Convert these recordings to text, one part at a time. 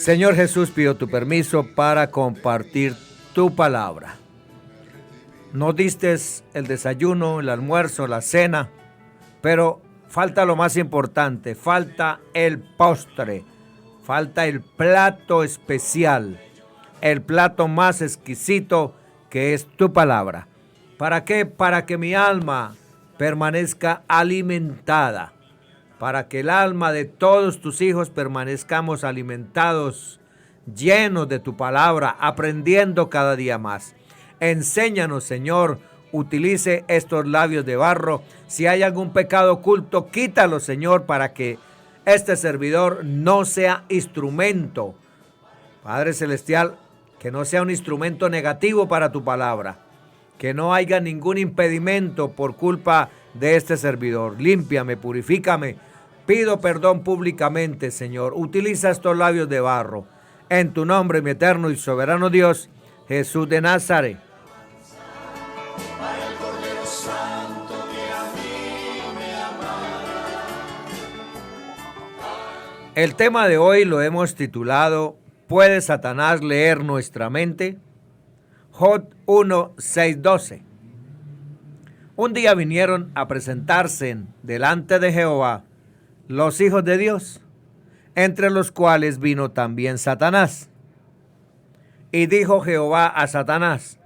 Señor Jesús, pido tu permiso para compartir tu palabra. Nos diste el desayuno, el almuerzo, la cena, pero falta lo más importante, falta el postre, falta el plato especial, el plato más exquisito que es tu palabra. ¿Para qué? Para que mi alma permanezca alimentada, para que el alma de todos tus hijos permanezcamos alimentados, llenos de tu palabra, aprendiendo cada día más. Enséñanos, Señor, utilice estos labios de barro. Si hay algún pecado oculto, quítalo, Señor, para que este servidor no sea instrumento, Padre Celestial, que no sea un instrumento negativo para tu palabra, que no haya ningún impedimento por culpa de este servidor. Límpiame, purifícame. Pido perdón públicamente, Señor. Utiliza estos labios de barro. En tu nombre, mi eterno y soberano Dios, Jesús de Nazaret. El tema de hoy lo hemos titulado ¿Puede Satanás leer nuestra mente? Job 1, 6, 12. Un día vinieron a presentarse delante de Jehová los hijos de Dios, entre los cuales vino también Satanás. Y dijo Jehová a Satanás: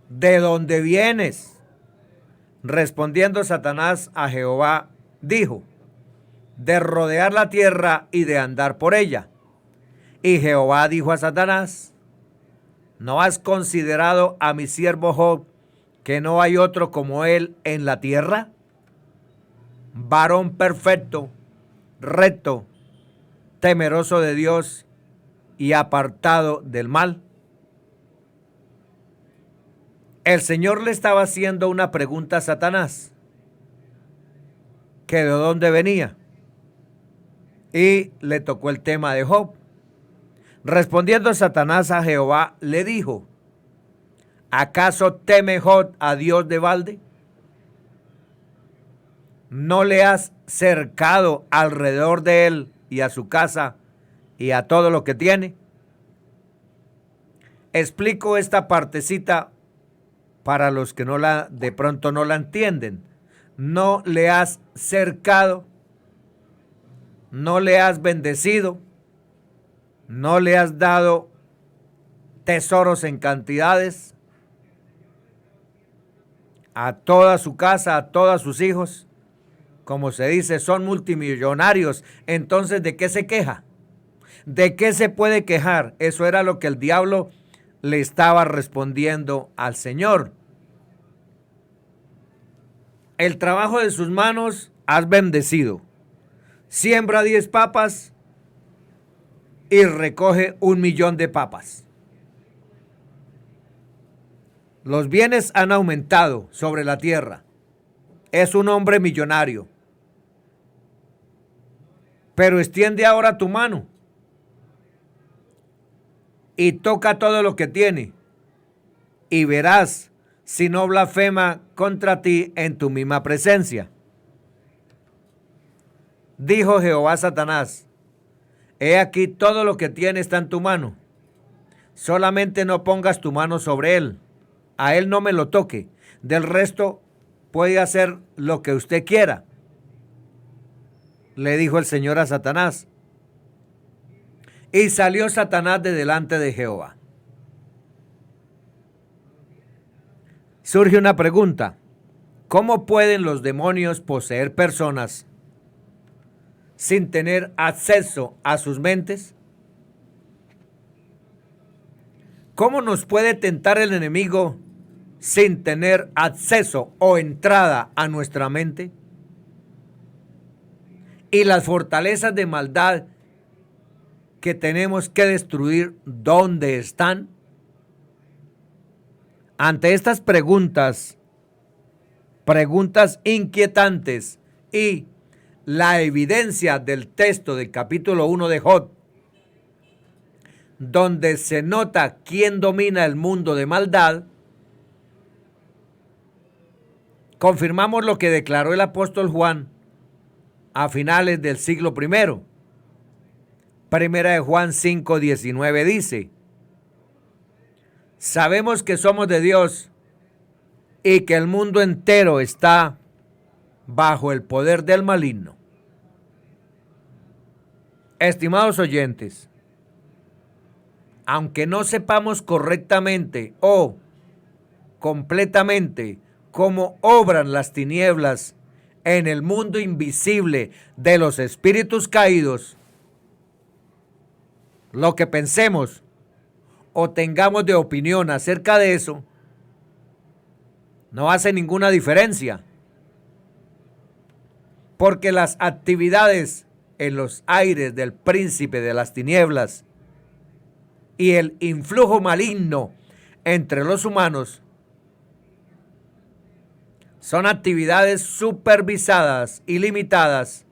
¿de dónde vienes? Respondiendo Satanás a Jehová, dijo: de rodear la tierra y de andar por ella. Y Jehová dijo a Satanás: ¿no has considerado a mi siervo Job, que no hay otro como él en la tierra? Varón perfecto, recto, temeroso de Dios y apartado del mal. El Señor le estaba haciendo una pregunta a Satanás, que de dónde venía, y le tocó el tema de Job. Respondiendo Satanás a Jehová, le dijo: ¿acaso teme Job a Dios de balde? ¿No le has cercado alrededor de él y a su casa y a todo lo que tiene? Explico esta partecita para los que de pronto no la entienden. No le has cercado, no le has bendecido, no le has dado tesoros en cantidades a toda su casa, a todos sus hijos. Como se dice, son multimillonarios. Entonces, ¿de qué se queja? ¿De qué se puede quejar? Eso era lo que el diablo le estaba respondiendo al Señor. El trabajo de sus manos has bendecido. Siembra 10 papas y recoge 1.000.000 de papas. Los bienes han aumentado sobre la tierra. Es un hombre millonario. Pero extiende ahora tu mano y toca todo lo que tiene, y verás si no blasfema contra ti en tu misma presencia. Dijo Jehová a Satanás: he aquí todo lo que tiene está en tu mano. Solamente no pongas tu mano sobre él. A él no me lo toque. Del resto puede hacer lo que usted quiera. Le dijo el Señor a Satanás. Y salió Satanás de delante de Jehová. Surge una pregunta: ¿cómo pueden los demonios poseer personas sin tener acceso a sus mentes? ¿Cómo nos puede tentar el enemigo sin tener acceso o entrada a nuestra mente? Y las fortalezas de maldad que tenemos que destruir, ¿dónde están? Ante estas preguntas inquietantes y la evidencia del texto del capítulo 1 de Job, donde se nota quién domina el mundo de maldad, confirmamos lo que declaró el apóstol Juan a finales del siglo I. Primera de Juan 5:19 dice: sabemos que somos de Dios y que el mundo entero está bajo el poder del maligno. Estimados oyentes, aunque no sepamos correctamente o completamente cómo obran las tinieblas en el mundo invisible de los espíritus caídos, lo que pensemos o tengamos de opinión acerca de eso no hace ninguna diferencia, porque las actividades en los aires del príncipe de las tinieblas y el influjo maligno entre los humanos son actividades supervisadas y limitadas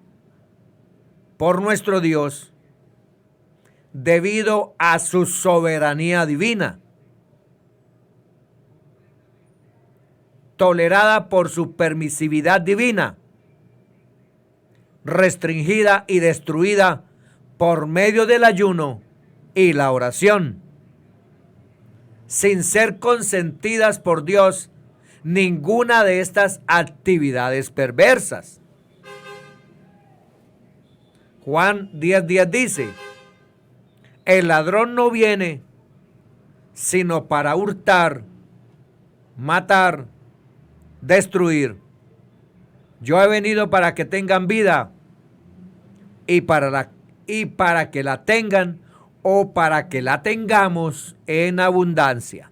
por nuestro Dios debido a su soberanía divina, tolerada por su permisividad divina, restringida y destruida por medio del ayuno y la oración, sin ser consentidas por Dios ninguna de estas actividades perversas. Juan 10:10 dice: el ladrón no viene sino para hurtar, matar, destruir. Yo he venido para que tengan vida y para que la tengan, o para que la tengamos en abundancia.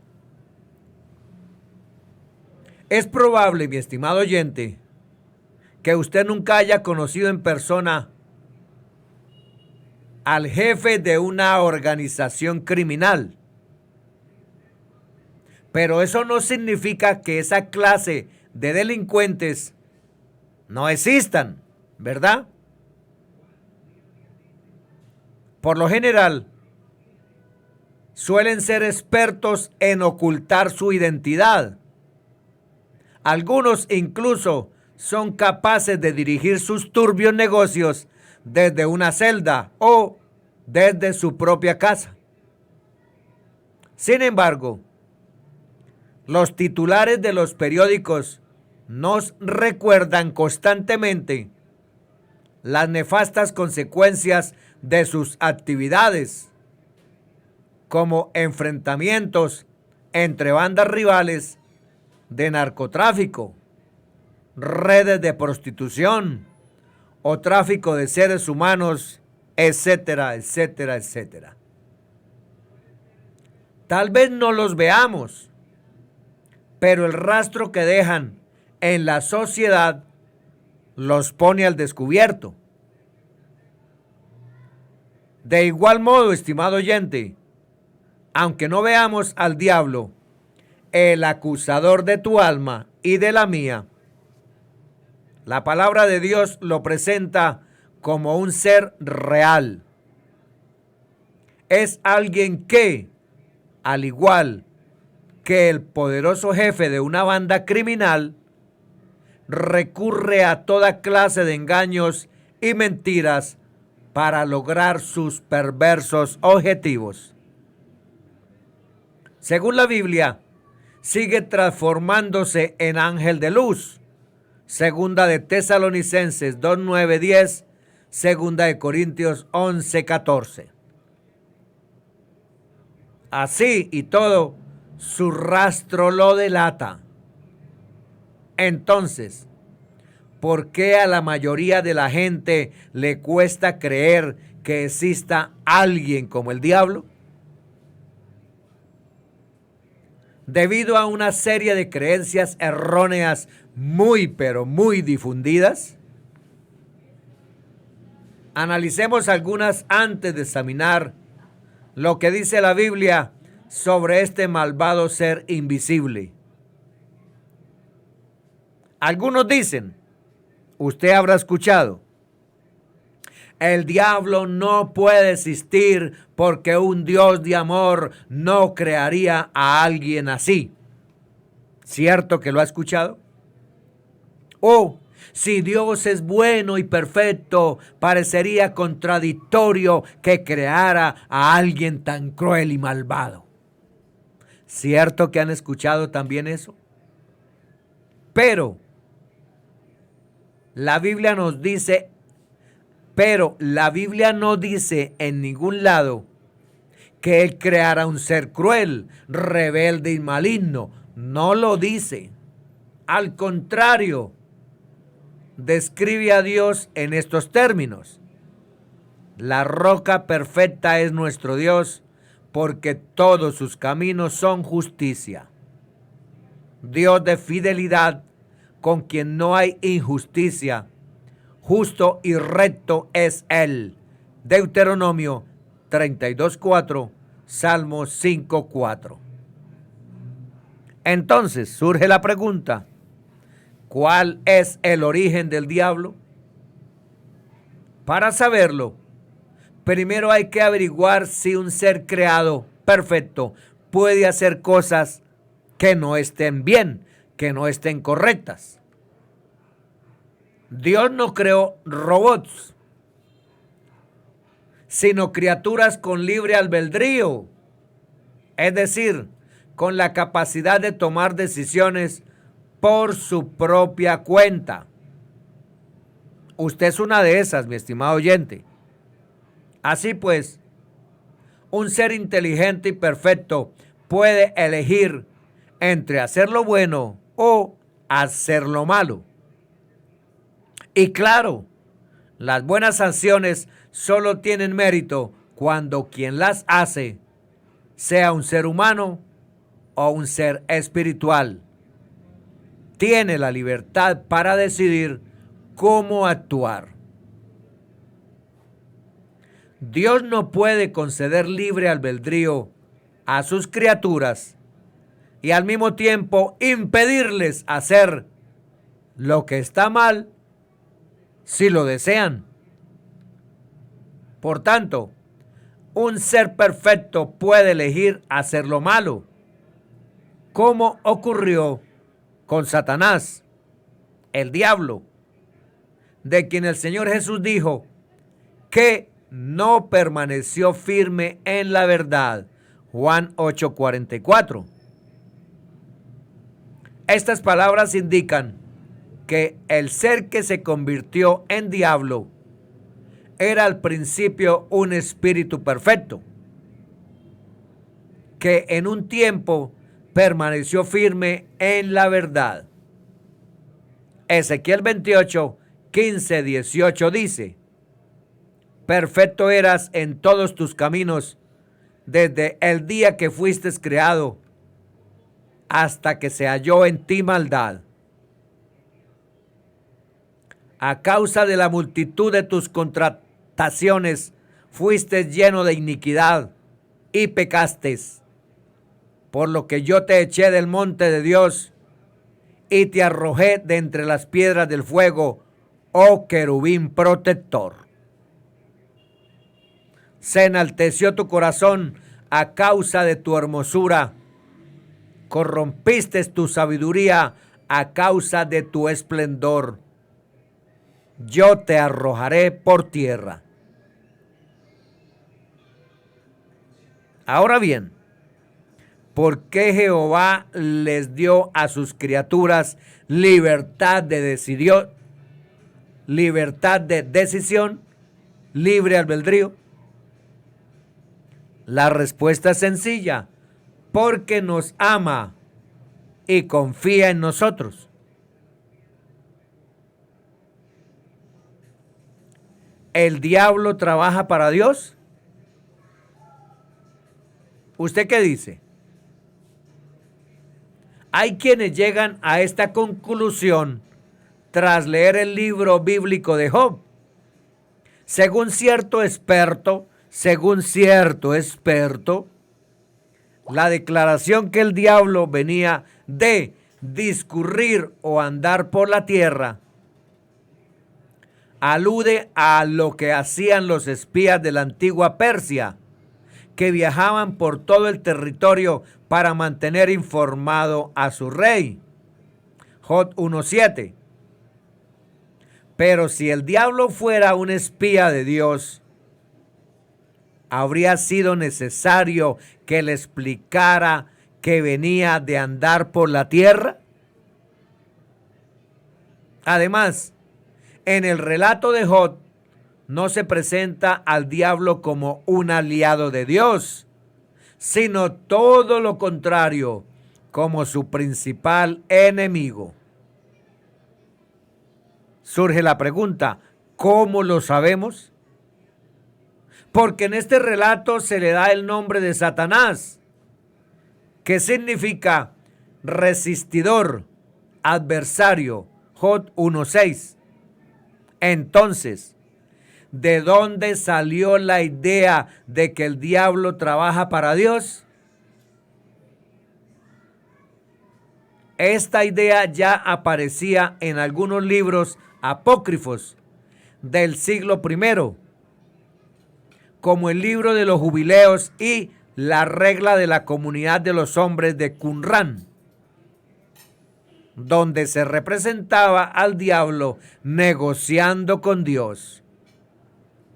Es probable, mi estimado oyente, que usted nunca haya conocido en persona al jefe de una organización criminal. Pero eso no significa que esa clase de delincuentes no existan, ¿verdad? Por lo general, suelen ser expertos en ocultar su identidad. Algunos incluso son capaces de dirigir sus turbios negocios desde una celda o desde su propia casa. Sin embargo, los titulares de los periódicos nos recuerdan constantemente las nefastas consecuencias de sus actividades, como enfrentamientos entre bandas rivales de narcotráfico, redes de prostitución o tráfico de seres humanos, etcétera, etcétera, etcétera. Tal vez no los veamos, pero el rastro que dejan en la sociedad los pone al descubierto. De igual modo, estimado oyente, aunque no veamos al diablo, el acusador de tu alma y de la mía, la palabra de Dios lo presenta como un ser real. Es alguien que, al igual que el poderoso jefe de una banda criminal, recurre a toda clase de engaños y mentiras para lograr sus perversos objetivos. Según la Biblia, sigue transformándose en ángel de luz. Segunda de Tesalonicenses 2:9-10, segunda de Corintios 11:14. Así y todo, su rastro lo delata. Entonces, ¿por qué a la mayoría de la gente le cuesta creer que exista alguien como el diablo? Debido a una serie de creencias erróneas muy, pero muy difundidas. Analicemos algunas antes de examinar lo que dice la Biblia sobre este malvado ser invisible. Algunos dicen, usted habrá escuchado, el diablo no puede existir porque un Dios de amor no crearía a alguien así. ¿Cierto que lo ha escuchado? O Si Dios es bueno y perfecto, parecería contradictorio que creara a alguien tan cruel y malvado. ¿Cierto que han escuchado también eso? Pero la Biblia nos dice, la Biblia no dice en ningún lado que Él creara un ser cruel, rebelde y maligno. No lo dice. Al contrario, describe a Dios en estos términos. La roca perfecta es nuestro Dios, porque todos sus caminos son justicia. Dios de fidelidad, con quien no hay injusticia, justo y recto es Él. Deuteronomio 32:4, Salmos 5:4. Entonces surge la pregunta, ¿cuál es el origen del diablo? Para saberlo, primero hay que averiguar si un ser creado perfecto puede hacer cosas que no estén bien, que no estén correctas. Dios no creó robots, sino criaturas con libre albedrío, es decir, con la capacidad de tomar decisiones por su propia cuenta. Usted es una de esas, mi estimado oyente. Así pues, un ser inteligente y perfecto puede elegir entre hacer lo bueno o hacer lo malo. Y claro, las buenas acciones solo tienen mérito cuando quien las hace sea un ser humano o un ser espiritual. Tiene la libertad para decidir cómo actuar. Dios no puede conceder libre albedrío a sus criaturas y al mismo tiempo impedirles hacer lo que está mal si lo desean. Por tanto, un ser perfecto puede elegir hacer lo malo, como ocurrió con Satanás, el diablo, de quien el Señor Jesús dijo que no permaneció firme en la verdad. Juan 8:44. Estas palabras indican que el ser que se convirtió en diablo era al principio un espíritu perfecto, que en un tiempo permaneció firme en la verdad. Ezequiel 28, 15, 18 dice: perfecto eras en todos tus caminos desde el día que fuiste creado hasta que se halló en ti maldad. A causa de la multitud de tus contrataciones fuiste lleno de iniquidad y pecaste, por lo que yo te eché del monte de Dios y te arrojé de entre las piedras del fuego, oh querubín protector. Se enalteció tu corazón a causa de tu hermosura, corrompiste tu sabiduría a causa de tu esplendor. Yo te arrojaré por tierra. Ahora bien, ¿por qué Jehová les dio a sus criaturas libertad de decisión, libre albedrío? La respuesta es sencilla: porque nos ama y confía en nosotros. ¿El diablo trabaja para Dios? ¿Usted qué dice? Hay quienes llegan a esta conclusión tras leer el libro bíblico de Job. Según cierto experto, la declaración que el diablo venía de discurrir o andar por la tierra alude a lo que hacían los espías de la antigua Persia, que viajaban por todo el territorio para mantener informado a su rey. Job 1:7. Pero si el diablo fuera un espía de Dios, habría sido necesario que le explicara que venía de andar por la tierra. Además, en el relato de Job no se presenta al diablo como un aliado de Dios, sino todo lo contrario, como su principal enemigo. Surge la pregunta, ¿cómo lo sabemos? Porque en este relato se le da el nombre de Satanás, que significa resistidor, adversario, Job 1:6. Entonces, ¿de dónde salió la idea de que el diablo trabaja para Dios? Esta idea ya aparecía en algunos libros apócrifos del siglo I, como el libro de los jubileos y la regla de la comunidad de los hombres de Qumrán, donde se representaba al diablo negociando con Dios,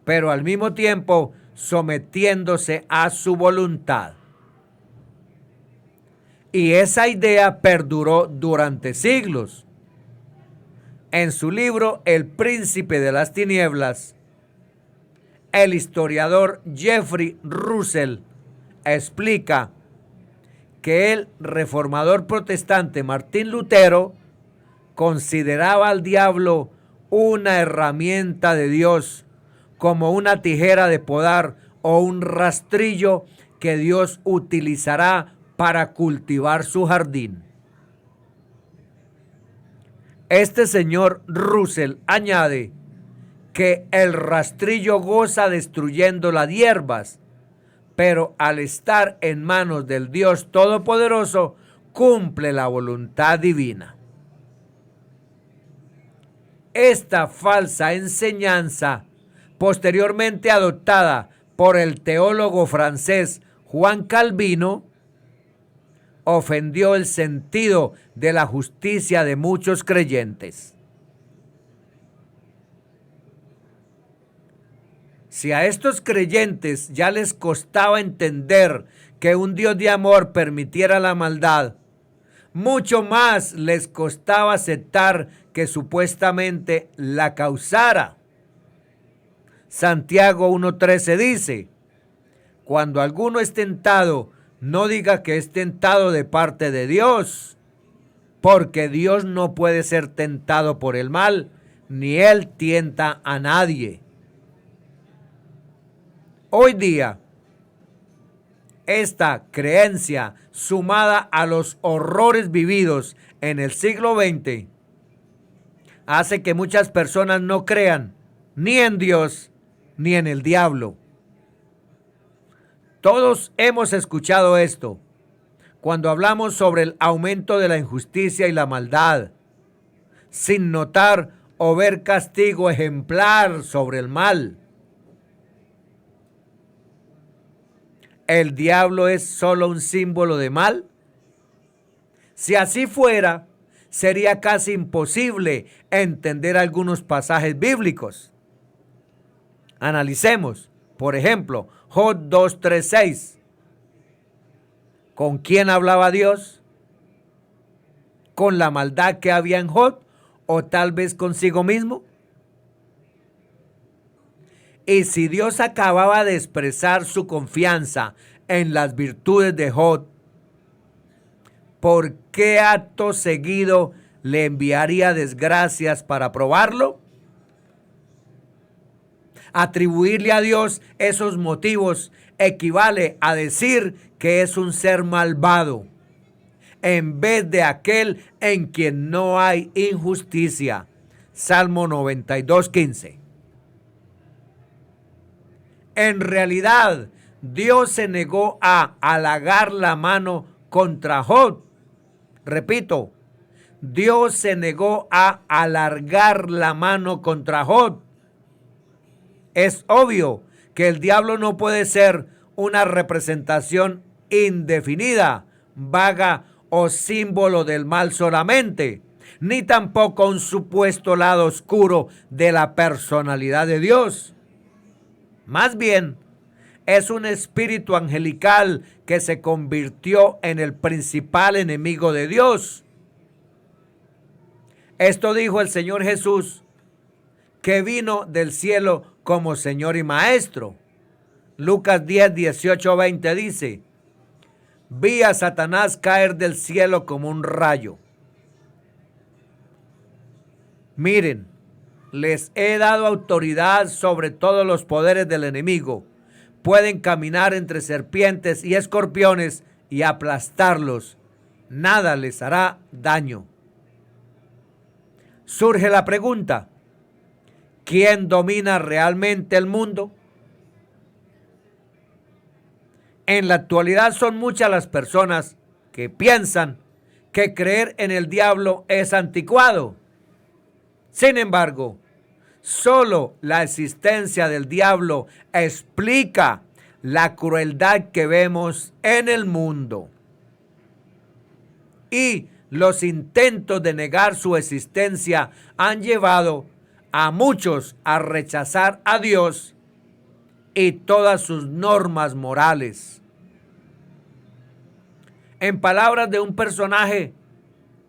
pero al mismo tiempo sometiéndose a su voluntad. Y esa idea perduró durante siglos. En su libro El Príncipe de las Tinieblas, el historiador Jeffrey Russell explica que el reformador protestante Martín Lutero consideraba al diablo una herramienta de Dios, como una tijera de podar o un rastrillo que Dios utilizará para cultivar su jardín. Este señor Russell añade que el rastrillo goza destruyendo las hierbas, pero al estar en manos del Dios Todopoderoso, cumple la voluntad divina. Esta falsa enseñanza, posteriormente adoptada por el teólogo francés Juan Calvino, ofendió el sentido de la justicia de muchos creyentes. Si a estos creyentes ya les costaba entender que un Dios de amor permitiera la maldad, mucho más les costaba aceptar que supuestamente la causara. Santiago 1:13 dice, cuando alguno es tentado, no diga que es tentado de parte de Dios, porque Dios no puede ser tentado por el mal, ni Él tienta a nadie. Hoy día, esta creencia, sumada a los horrores vividos en el siglo XX, hace que muchas personas no crean ni en Dios ni en el diablo. Todos hemos escuchado esto cuando hablamos sobre el aumento de la injusticia y la maldad, sin notar o ver castigo ejemplar sobre el mal. ¿El diablo es solo un símbolo de mal? Si así fuera, sería casi imposible entender algunos pasajes bíblicos. Analicemos, por ejemplo, Job 2:3-6. ¿Con quién hablaba Dios? ¿Con la maldad que había en Job o tal vez consigo mismo? Y si Dios acababa de expresar su confianza en las virtudes de Job, ¿por qué acto seguido le enviaría desgracias para probarlo? Atribuirle a Dios esos motivos equivale a decir que es un ser malvado, en vez de aquel en quien no hay injusticia. Salmo 92:15. En realidad, Dios se negó a halagar la mano contra Job. Repito, Dios se negó a alargar la mano contra Job. Es obvio que el diablo no puede ser una representación indefinida, vaga o símbolo del mal solamente, ni tampoco un supuesto lado oscuro de la personalidad de Dios. Más bien, es un espíritu angelical que se convirtió en el principal enemigo de Dios. Esto dijo el Señor Jesús, que vino del cielo como Señor y Maestro. Lucas 10, 18, 20 dice: vi a Satanás caer del cielo como un rayo. Miren, les he dado autoridad sobre todos los poderes del enemigo. Pueden caminar entre serpientes y escorpiones y aplastarlos. Nada les hará daño. Surge la pregunta: ¿quién domina realmente el mundo? En la actualidad son muchas las personas que piensan que creer en el diablo es anticuado. Sin embargo, solo la existencia del diablo explica la crueldad que vemos en el mundo. Y los intentos de negar su existencia han llevado a muchos a rechazar a Dios y todas sus normas morales. En palabras de un personaje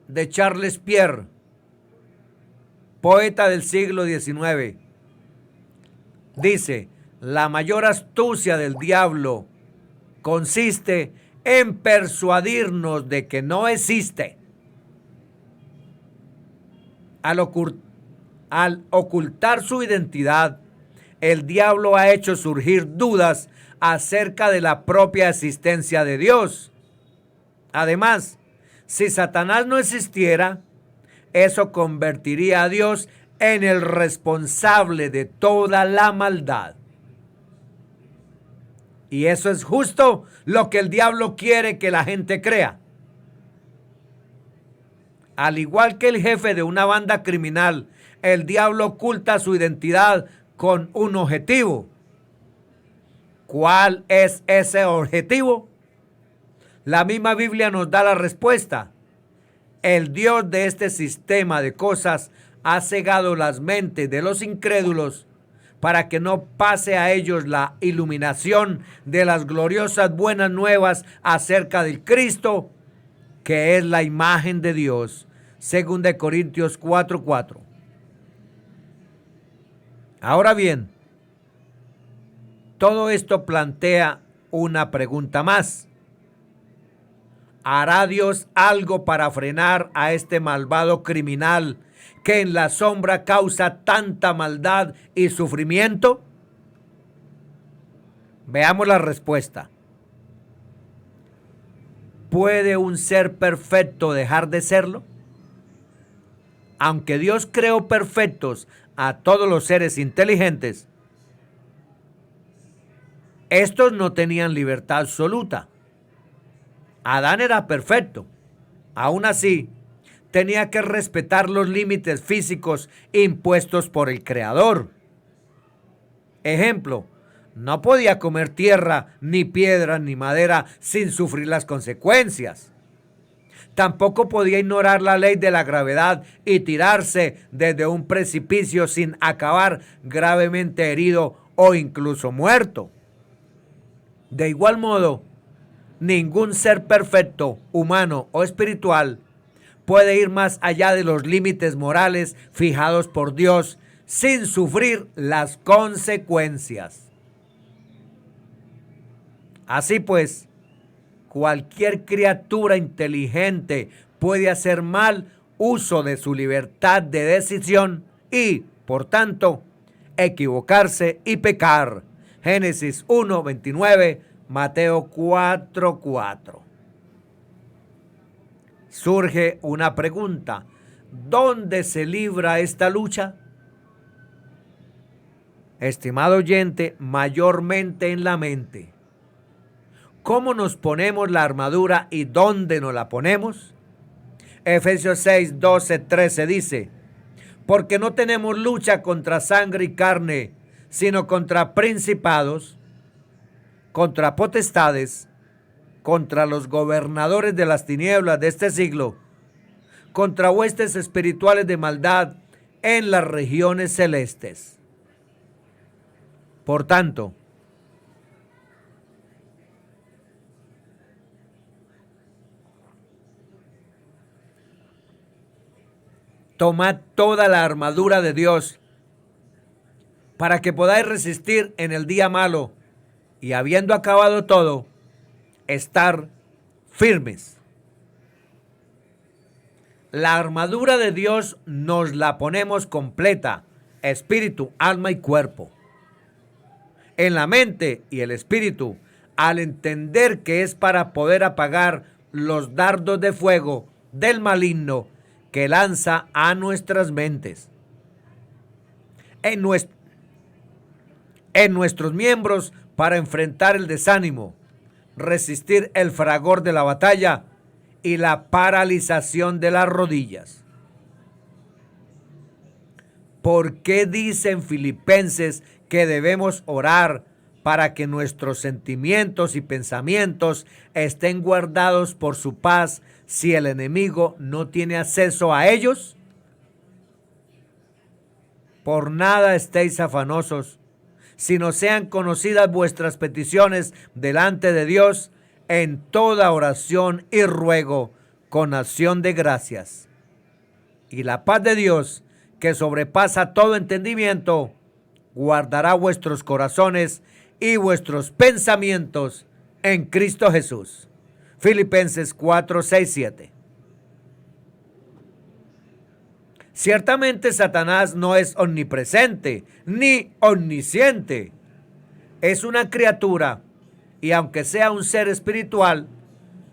de Charles Pierre, poeta del siglo XIX, dice: la mayor astucia del diablo consiste en persuadirnos de que no existe. Al ocultar su identidad, el diablo ha hecho surgir dudas acerca de la propia existencia de Dios. Además, si Satanás no existiera, eso convertiría a Dios en el responsable de toda la maldad. Y eso es justo lo que el diablo quiere que la gente crea. Al igual que el jefe de una banda criminal, el diablo oculta su identidad con un objetivo. ¿Cuál es ese objetivo? La misma Biblia nos da la respuesta. El Dios de este sistema de cosas ha cegado las mentes de los incrédulos para que no pase a ellos la iluminación de las gloriosas buenas nuevas acerca del Cristo, que es la imagen de Dios. 2 Corintios 4:4. Ahora bien, todo esto plantea una pregunta más. ¿Hará Dios algo para frenar a este malvado criminal que en la sombra causa tanta maldad y sufrimiento? Veamos la respuesta. ¿Puede un ser perfecto dejar de serlo? Aunque Dios creó perfectos a todos los seres inteligentes, estos no tenían libertad absoluta. Adán era perfecto. Aún así, tenía que respetar los límites físicos impuestos por el Creador. Ejemplo, no podía comer tierra, ni piedra, ni madera sin sufrir las consecuencias. Tampoco podía ignorar la ley de la gravedad y tirarse desde un precipicio sin acabar gravemente herido o incluso muerto. De igual modo, ningún ser perfecto, humano o espiritual, puede ir más allá de los límites morales fijados por Dios sin sufrir las consecuencias. Así pues, cualquier criatura inteligente puede hacer mal uso de su libertad de decisión y, por tanto, equivocarse y pecar. Génesis 1:29, Mateo 4:4. Surge una pregunta: ¿dónde se libra esta lucha? Estimado oyente, mayormente en la mente. ¿Cómo nos ponemos la armadura y dónde nos la ponemos? Efesios 6:12-13 dice: porque no tenemos lucha contra sangre y carne, sino contra principados, contra potestades, contra los gobernadores de las tinieblas de este siglo, contra huestes espirituales de maldad en las regiones celestes. Por tanto, tomad toda la armadura de Dios para que podáis resistir en el día malo y, habiendo acabado todo, estar firmes. La armadura de Dios nos la ponemos completa, espíritu, alma y cuerpo. En la mente y el espíritu, al entender que es para poder apagar los dardos de fuego del maligno que lanza a nuestras mentes. En nuestros miembros, para enfrentar el desánimo, resistir el fragor de la batalla y la paralización de las rodillas. ¿Por qué dicen Filipenses que debemos orar para que nuestros sentimientos y pensamientos estén guardados por su paz si el enemigo no tiene acceso a ellos? Por nada estéis afanosos, sino sean conocidas vuestras peticiones delante de Dios en toda oración y ruego con acción de gracias. Y la paz de Dios, que sobrepasa todo entendimiento, guardará vuestros corazones y vuestros pensamientos en Cristo Jesús. Filipenses 4, 6, 7. Ciertamente Satanás no es omnipresente ni omnisciente. Es una criatura y, aunque sea un ser espiritual,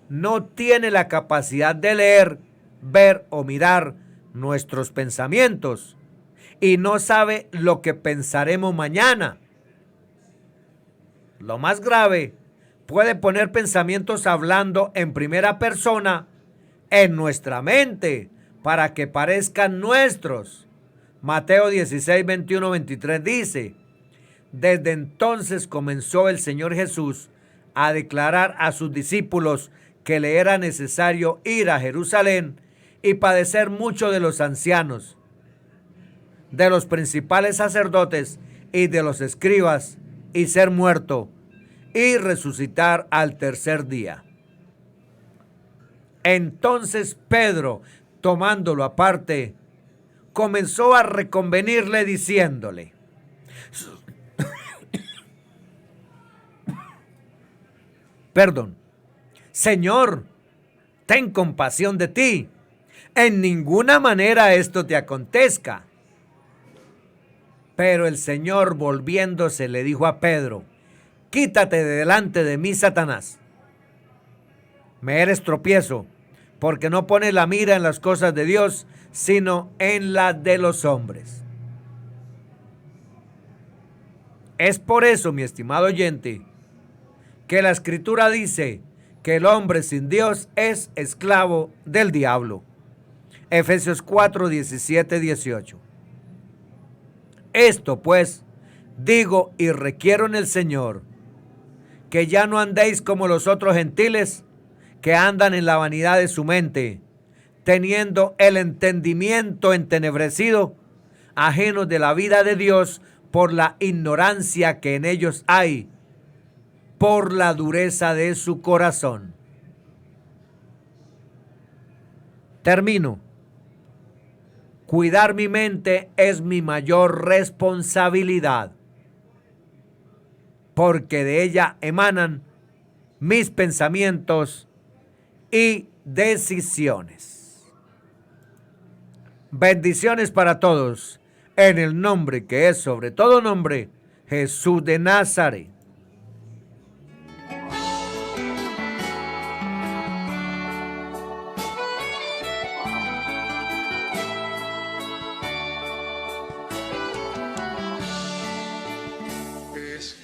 no tiene la capacidad de leer, ver o mirar nuestros pensamientos y no sabe lo que pensaremos mañana. Lo más grave, puede poner pensamientos hablando en primera persona en nuestra mente para que parezcan nuestros. Mateo 16, 21, 23 dice: desde entonces comenzó el Señor Jesús a declarar a sus discípulos que le era necesario ir a Jerusalén y padecer mucho de los ancianos, de los principales sacerdotes y de los escribas, y ser muerto y resucitar al tercer día. Entonces Pedro, tomándolo aparte, comenzó a reconvenirle diciéndole: Señor, ten compasión de ti. En ninguna manera esto te acontezca. Pero el Señor, volviéndose, le dijo a Pedro: quítate de delante de mí, Satanás. Me eres tropiezo, porque no pones la mira en las cosas de Dios, sino en las de los hombres. Es por eso, mi estimado oyente, que la Escritura dice que el hombre sin Dios es esclavo del diablo. Efesios 4, 17, 18. Esto pues digo y requiero en el Señor, que ya no andéis como los otros gentiles que andan en la vanidad de su mente, teniendo el entendimiento entenebrecido, ajenos de la vida de Dios por la ignorancia que en ellos hay, por la dureza de su corazón. Termino. Cuidar mi mente es mi mayor responsabilidad, porque de ella emanan mis pensamientos y decisiones. Bendiciones para todos, en el nombre que es sobre todo nombre, Jesús de Nazaret.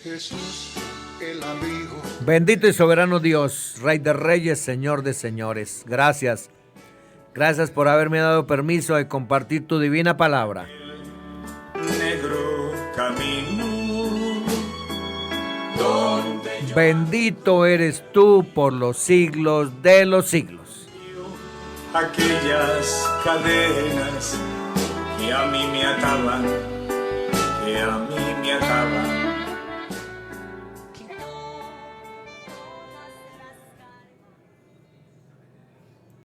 Jesús, el amigo. Bendito y soberano Dios, Rey de Reyes, Señor de Señores. Gracias. Gracias por haberme dado permiso de compartir tu divina palabra. Negro camino, donde yo Bendito eres tú por los siglos de los siglos. aquellas cadenas que a mí me ataban, que a mí me ataban.